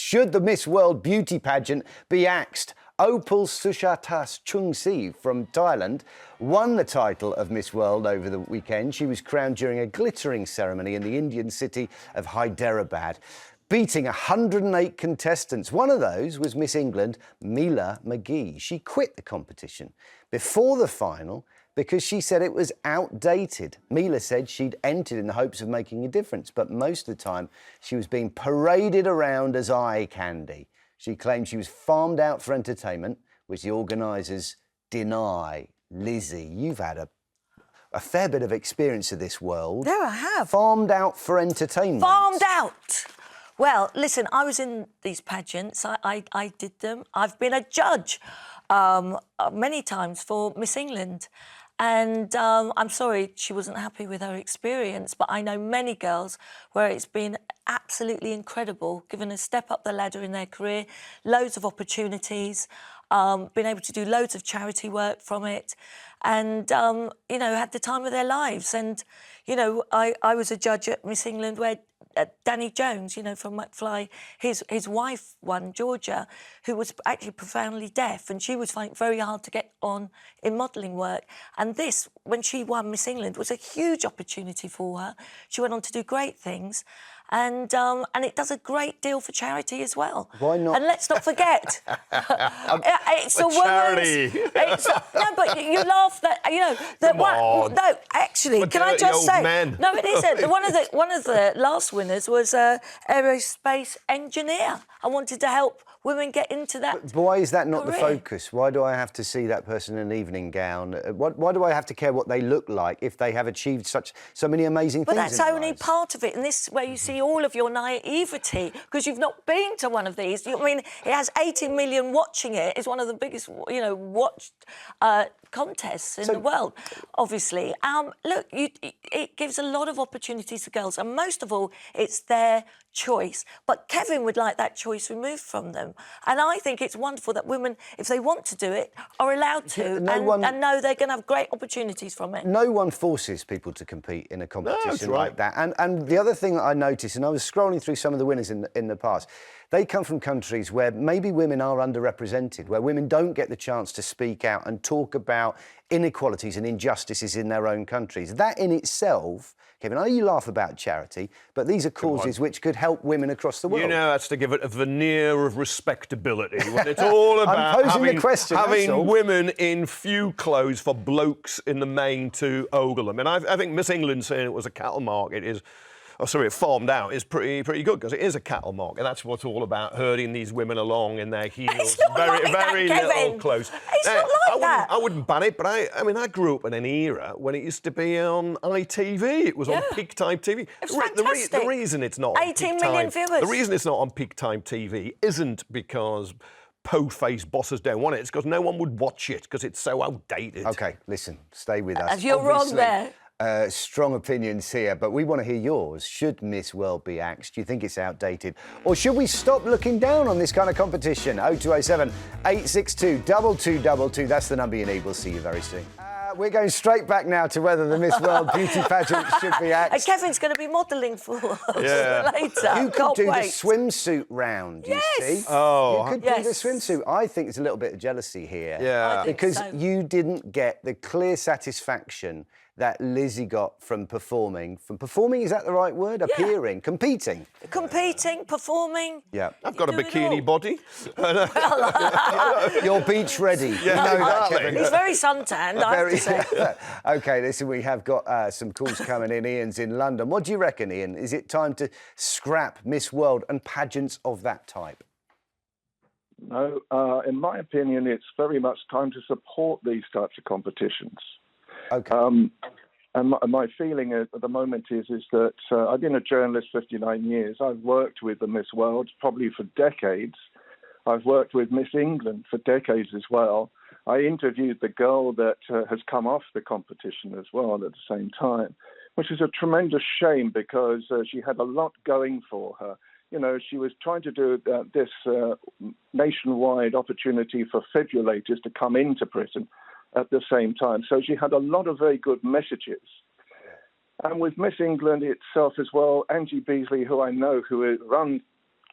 Should the Miss World beauty pageant be axed? Opal Suchata Chuangsri from Thailand won the title of Miss World over the weekend. She was crowned during a glittering ceremony in the Indian city of Hyderabad, beating 108 contestants. One of those was Miss England, Milla Magee. She quit the competition before the final because she said it was outdated. Milla said she'd entered in the hopes of making a difference, but most of the time she was being paraded around as eye candy. She claimed she was farmed out for entertainment, which the organisers deny. LIzzie, you've had a fair bit of experience of this world. There I have. Farmed out for entertainment. Farmed out! Well, listen, I was in these pageants. I did them. I've been a judge many times for Miss England. And I'm sorry she wasn't happy with her experience, but I know many girls where it's been absolutely incredible, given a step up the ladder in their career, loads of opportunities, been able to do loads of charity work from it, and, you know, had the time of their lives. And, you know, I was a judge at Miss England where Danny Jones, you know, from McFly, his wife won, Georgia, who was actually profoundly deaf, and she was finding it very hard to get on in modelling work. And this, when she won Miss England, was a huge opportunity for her. She went on to do great things, and it does a great deal for charity as well. Why not? And let's not forget, it's a charity. No, but you laugh that, you know, that one. No, actually, can I just say? No, it isn't. One of the last winners was an aerospace engineer. I wanted to help women get into that. But why is that not career. the focus? Why do I have to see that person in an evening gown? Why do I have to care what they look like if they have achieved so many amazing But things? that's only part of it, and this is where you see all of your naivety, because you've not been to one of these. I mean, it has 80 million watching it. It's one of the biggest, you know, watched contests in the world, obviously. Look, it gives a lot of opportunities to girls, and most of all, it's their choice. But Kevin would like that choice removed from them. And I think it's wonderful that women, if they want to do it, are allowed to, and know they're going to have great opportunities from it. No one forces people to compete in a competition like that. And the other thing that I noticed, and I was scrolling through some of the winners in the past, they come from countries where maybe women are underrepresented, where women don't get the chance to speak out and talk about inequalities and injustices in their own countries. That in itself, Kevin, I know you laugh about charity, but these are causes which could help women across the world. You know, that's to give it a veneer of respectability when it's all about having women in few clothes for blokes in the main to ogle them. And I think Miss England saying it was a cattle market is... Oh, sorry, it farmed out is pretty good, because it is a cattle market. That's what's all about, herding these women along in their heels. It's not very that, little clothes. It's not like that. I wouldn't ban it, but I mean, I grew up in an era when it used to be on ITV. It was on peak time TV. It was fantastic. The reason it's not on 18 million viewers. The reason it's not on peak time TV isn't because po-faced bosses don't want it. It's because no one would watch it, because it's so outdated. OK, listen, stay with us. You're wrong there. Strong opinions here, but we want to hear yours. Should Miss World be axed? Do you think it's outdated? Or should we stop looking down on this kind of competition? 0207 862 2222. That's the number you need. We'll see you very soon. We're going straight back now to whether the Miss World beauty pageant should be axed. Kevin's going to be modelling for us later. You could do the swimsuit round, you see. Oh, you could do the swimsuit. I think there's a little bit of jealousy here. Yeah. Because you didn't get the clear satisfaction that LIzzie got from performing. From performing, is that the right word? Appearing, competing. Competing, performing. Yeah. I've got a bikini body. You're beach ready. Yeah, you know that, Kevin. He's very suntanned, I have to say. OK, listen, we have got some calls coming in. Ian's in London. What do you reckon, Ian? Is it time to scrap Miss World and pageants of that type? No, in my opinion, it's very much time to support these types of competitions. OK. And my feeling at the moment is that I've been a journalist 59 years. I've worked with the Miss World probably for decades. I've worked with Miss England for decades as well. I interviewed the girl that has come off the competition as well at the same time, which is a tremendous shame because she had a lot going for her. You know, she was trying to do this nationwide opportunity for fibrillators to come into prison at the same time. So she had a lot of very good messages. And with Miss England itself as well, Angie Beasley, who I know, who runs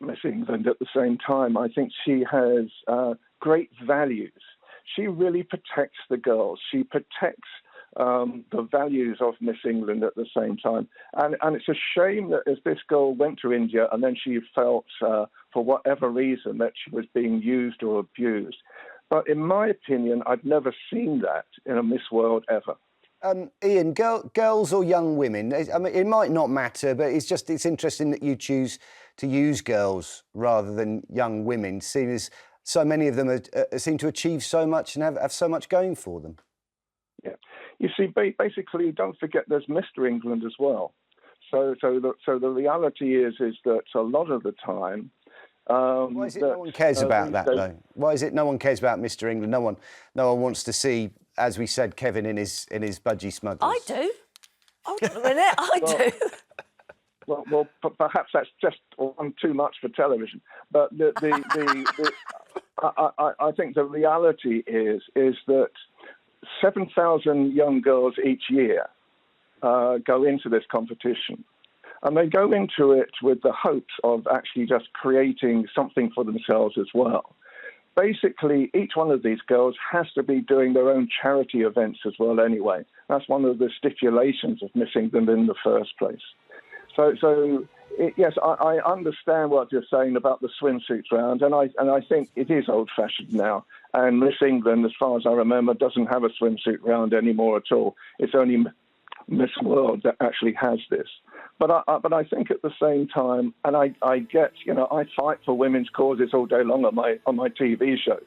Miss England at the same time. I think she has great values. She really protects the girls. She protects the values of Miss England at the same time. And it's a shame that as this girl went to India and then she felt, for whatever reason, that she was being used or abused. But in my opinion, I've never seen that in a Miss World ever. Ian, girls or young women, I mean, it might not matter, but it's interesting that you choose to use girls rather than young women, seeing as so many of them seem to achieve so much and have so much going for them. Yeah. You see, basically, don't forget there's Mr. England as well. So the reality is that a lot of the time... Why is it no one cares about that, though? Why is it no one cares about Mr. England? No one wants to see, as we said, Kevin in his budgie smugglers. I do. Hold on a minute, I do. Well, perhaps that's just too much for television. But I think the reality is that 7,000 young girls each year go into this competition. And they go into it with the hopes of actually just creating something for themselves as well. Basically, each one of these girls has to be doing their own charity events as well anyway. That's one of the stipulations of Miss England in the first place. Yes, I understand what you're saying about the swimsuit round, and I think it is old-fashioned now. And Miss England, as far as I remember, doesn't have a swimsuit round anymore at all. It's only Miss World that actually has this. But I think at the same time, and I get, I fight for women's causes all day long on my TV shows.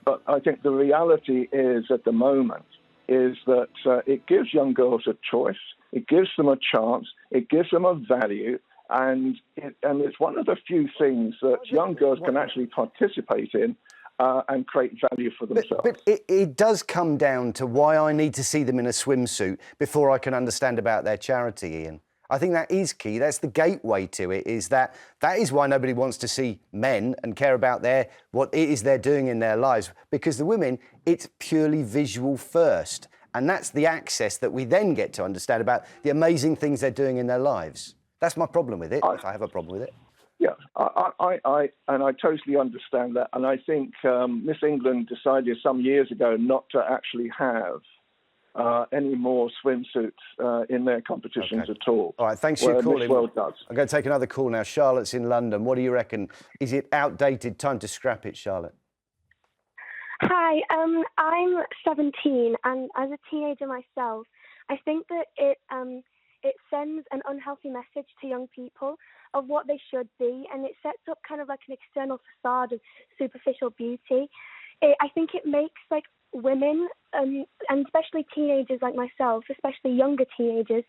But I think the reality is at the moment is that it gives young girls a choice, it gives them a chance, it gives them a value, and it's one of the few things that young girls can actually participate in and create value for themselves. But it does come down to why I need to see them in a swimsuit before I can understand about their charity, Ian. I think that is key. That's the gateway to it, is that is why nobody wants to see men and care about what it is they're doing in their lives. Because the women, it's purely visual first. And that's the access that we then get to understand about the amazing things they're doing in their lives. That's my problem with it, if I have a problem with it. Yeah, I totally understand that. And I think Miss England decided some years ago not to actually have any more swimsuits in their competitions at all. All right, thanks for your call. Miss World does. I'm going to take another call now. Charlotte's in London. What do you reckon? Is it outdated? Time to scrap it, Charlotte. Hi, I'm 17, and as a teenager myself, I think that it sends an unhealthy message to young people of what they should be, and it sets up kind of like an external facade of superficial beauty. I think it makes women, and especially teenagers like myself, especially younger teenagers,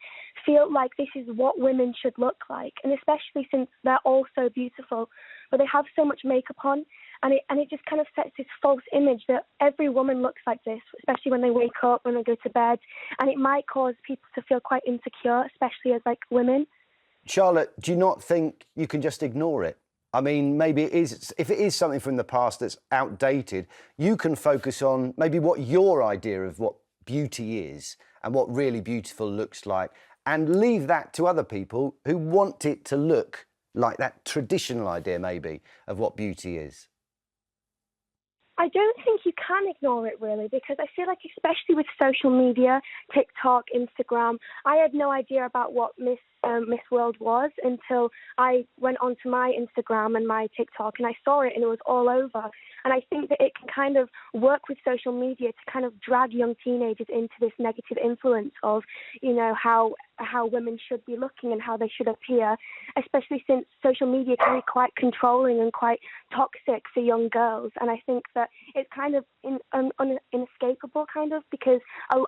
feel like this is what women should look like, and especially since they're all so beautiful, but they have so much makeup on, and it just kind of sets this false image that every woman looks like this, especially when they wake up, when they go to bed, and it might cause people to feel quite insecure, especially as women. Charlotte, do you not think you can just ignore it? I mean, maybe if it is something from the past that's outdated, you can focus on maybe what your idea of what beauty is and what really beautiful looks like, and leave that to other people who want it to look like that traditional idea maybe of what beauty is. I don't think you can ignore it, really, because I feel like, especially with social media, TikTok, Instagram, I had no idea about what Miss World was until I went onto my Instagram and my TikTok, and I saw it, and it was all over. And I think that it can kind of work with social media to kind of drag young teenagers into this negative influence of, how women should be looking and how they should appear, especially since social media can be quite controlling and quite toxic for young girls. And I think that it's kind of inescapable, kind of, because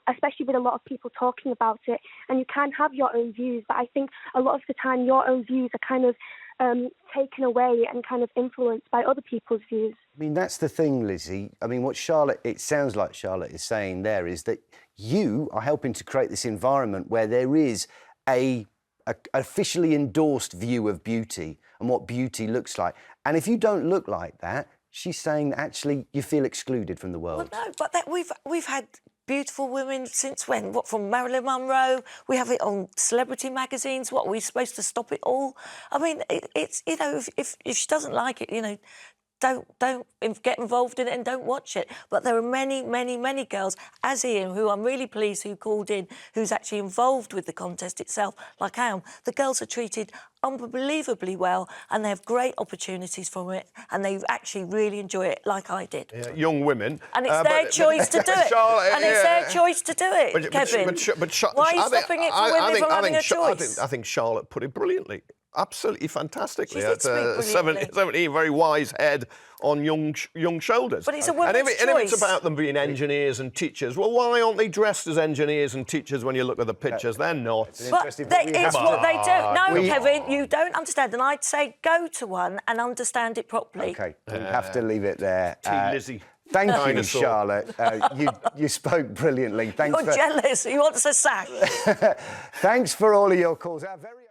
especially with a lot of people talking about it, and you can have your own views, but I think a lot of the time your own views are kind of taken away and kind of influenced by other people's views. I mean, that's the thing, Lizzie. I mean, it sounds like Charlotte is saying there is that you are helping to create this environment where there is a officially endorsed view of beauty and what beauty looks like. And if you don't look like that, she's saying that actually you feel excluded from the world. Well, no, but we've had beautiful women since when? What, from Marilyn Monroe? We have it on celebrity magazines. What, are we supposed to stop it all? I mean, it's, you know, if she doesn't like it, you know, don't get involved in it and don't watch it. But there are many, many, many girls, as Ian, who I'm really pleased who called in, who's actually involved with the contest itself, like I am. The girls are treated unbelievably well and they have great opportunities from it and they actually really enjoy it like I did. Yeah, young women. And it's their choice to do it. Charlotte, and it's their choice to do it, Kevin. Why are you stopping it for women from having a choice? I think Charlotte put it brilliantly. Absolutely fantastically. She did speak brilliantly. 17, very wise head on young shoulders. But it's a woman's choice. And if it's about them being engineers and teachers, well, why aren't they dressed as engineers and teachers when you look at the pictures? They're not. It's what they do. No, Kevin, you don't understand. And I'd say go to one and understand it properly. OK, we have to leave it there. Lizzie. Thank you, Charlotte. You spoke brilliantly. You're jealous. You want us a sash. Thanks for all of your calls. Our very